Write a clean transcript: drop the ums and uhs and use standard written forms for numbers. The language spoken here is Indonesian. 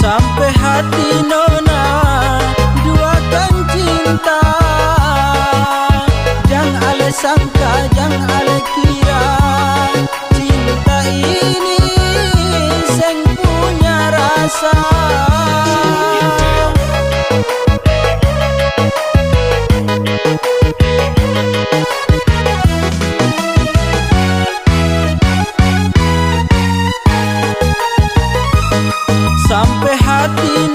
Sampai hati nona duakan cinta. Jangan ale sangka, jangan ale kira, cinta ini seng punya rasa. Sampai hati